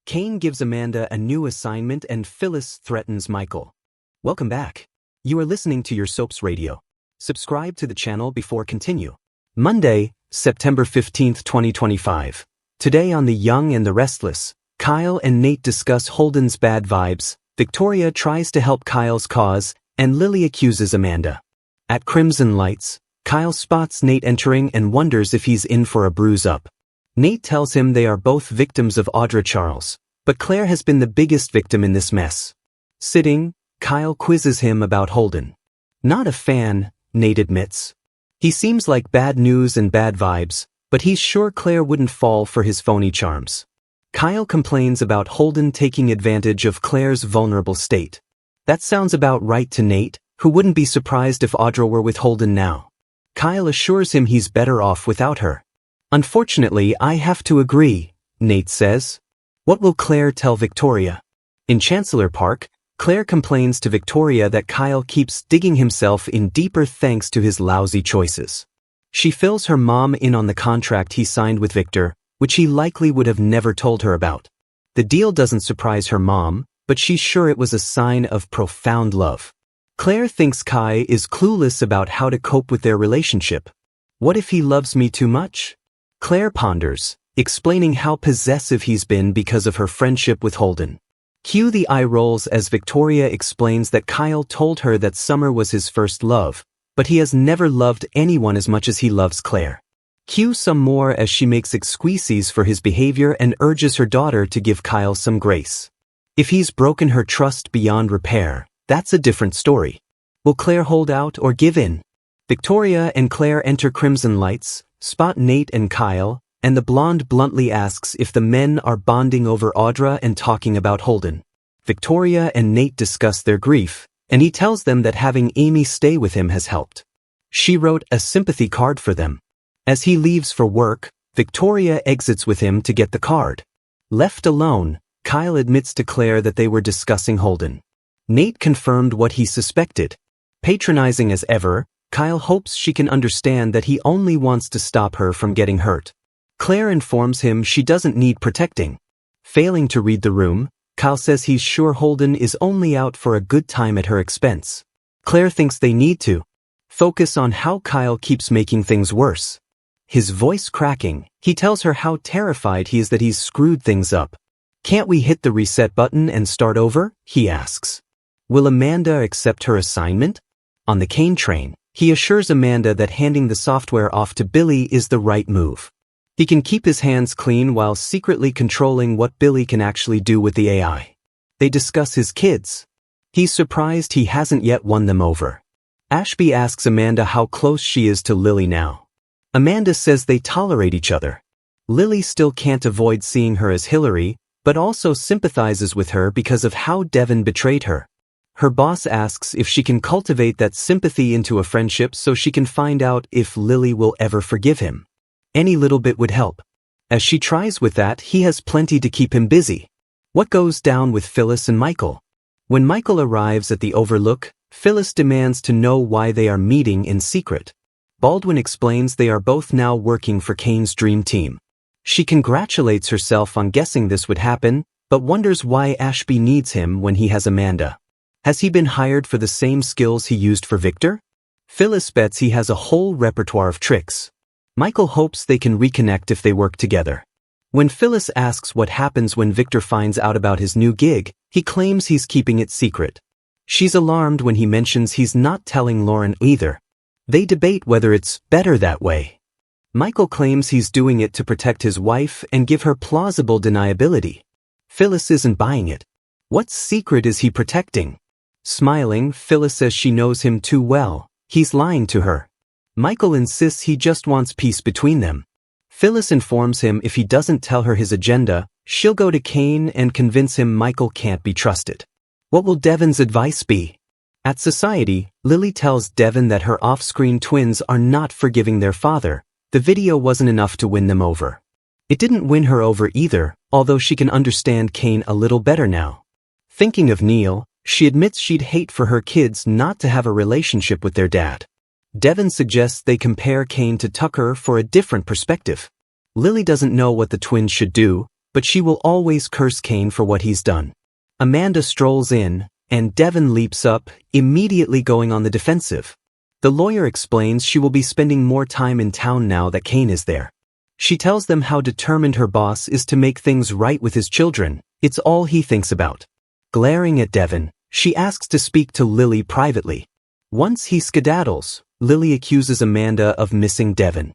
Kane gives Amanda a new assignment and Phyllis threatens Michael. Welcome back. You are listening to Your Soaps Radio. Subscribe to the channel before continue. Monday, September 15th, 2025. Today on The Young and the Restless, Kyle and Nate discuss Holden's bad vibes, Victoria tries to help Kyle's cause, and Lily accuses Amanda. At Crimson Lights, Kyle spots Nate entering and wonders if he's in for a bruise-up. Nate tells him they are both victims of Audra Charles, but Claire has been the biggest victim in this mess. Sitting, Kyle quizzes him about Holden. Not a fan, Nate admits. He seems like bad news and bad vibes, but he's sure Claire wouldn't fall for his phony charms. Kyle complains about Holden taking advantage of Claire's vulnerable state. That sounds about right to Nate, who wouldn't be surprised if Audra were with Holden now. Kyle assures him he's better off without her. Unfortunately, I have to agree, Nate says. What will Claire tell Victoria? In Chancellor Park, Claire complains to Victoria that Kyle keeps digging himself in deeper thanks to his lousy choices. She fills her mom in on the contract he signed with Victor, which he likely would have never told her about. The deal doesn't surprise her mom, but she's sure it was a sign of profound love. Claire thinks Kai is clueless about how to cope with their relationship. What if he loves me too much? Claire ponders, explaining how possessive he's been because of her friendship with Holden. Cue the eye rolls as Victoria explains that Kyle told her that Summer was his first love, but he has never loved anyone as much as he loves Claire. Cue some more as she makes excuses for his behavior and urges her daughter to give Kyle some grace. If he's broken her trust beyond repair, that's a different story. Will Claire hold out or give in? Victoria and Claire enter Crimson Lights, spot Nate and Kyle, and the blonde bluntly asks if the men are bonding over Audra and talking about Holden. Victoria and Nate discuss their grief, and he tells them that having Amy stay with him has helped. She wrote a sympathy card for them. As he leaves for work, Victoria exits with him to get the card. Left alone, Kyle admits to Claire that they were discussing Holden. Nate confirmed what he suspected. Patronizing as ever, Kyle hopes she can understand that he only wants to stop her from getting hurt. Claire informs him she doesn't need protecting. Failing to read the room, Kyle says he's sure Holden is only out for a good time at her expense. Claire thinks they need to focus on how Kyle keeps making things worse. His voice cracking, he tells her how terrified he is that he's screwed things up. Can't we hit the reset button and start over? He asks. Will Amanda accept her assignment? On the Kane train, he assures Amanda that handing the software off to Billy is the right move. He can keep his hands clean while secretly controlling what Billy can actually do with the AI. They discuss his kids. He's surprised he hasn't yet won them over. Ashby asks Amanda how close she is to Lily now. Amanda says they tolerate each other. Lily still can't avoid seeing her as Hillary, but also sympathizes with her because of how Devon betrayed her. Her boss asks if she can cultivate that sympathy into a friendship so she can find out if Lily will ever forgive him. Any little bit would help. As she tries with that, he has plenty to keep him busy. What goes down with Phyllis and Michael? When Michael arrives at the Overlook, Phyllis demands to know why they are meeting in secret. Baldwin explains they are both now working for Kane's dream team. She congratulates herself on guessing this would happen, but wonders why Ashby needs him when he has Amanda. Has he been hired for the same skills he used for Victor? Phyllis bets he has a whole repertoire of tricks. Michael hopes they can reconnect if they work together. When Phyllis asks what happens when Victor finds out about his new gig, he claims he's keeping it secret. She's alarmed when he mentions he's not telling Lauren either. They debate whether it's better that way. Michael claims he's doing it to protect his wife and give her plausible deniability. Phyllis isn't buying it. What secret is he protecting? Smiling, Phyllis says she knows him too well. He's lying to her. Michael insists he just wants peace between them. Phyllis informs him if he doesn't tell her his agenda, she'll go to Kane and convince him Michael can't be trusted. What will Devon's advice be? At Society, Lily tells Devon that her off-screen twins are not forgiving their father. The video wasn't enough to win them over. It didn't win her over either, although she can understand Kane a little better now. Thinking of Neil, she admits she'd hate for her kids not to have a relationship with their dad. Devon suggests they compare Kane to Tucker for a different perspective. Lily doesn't know what the twins should do, but she will always curse Kane for what he's done. Amanda strolls in, and Devon leaps up, immediately going on the defensive. The lawyer explains she will be spending more time in town now that Kane is there. She tells them how determined her boss is to make things right with his children. It's all he thinks about. Glaring at Devon, she asks to speak to Lily privately. Once he skedaddles, Lily accuses Amanda of missing Devon.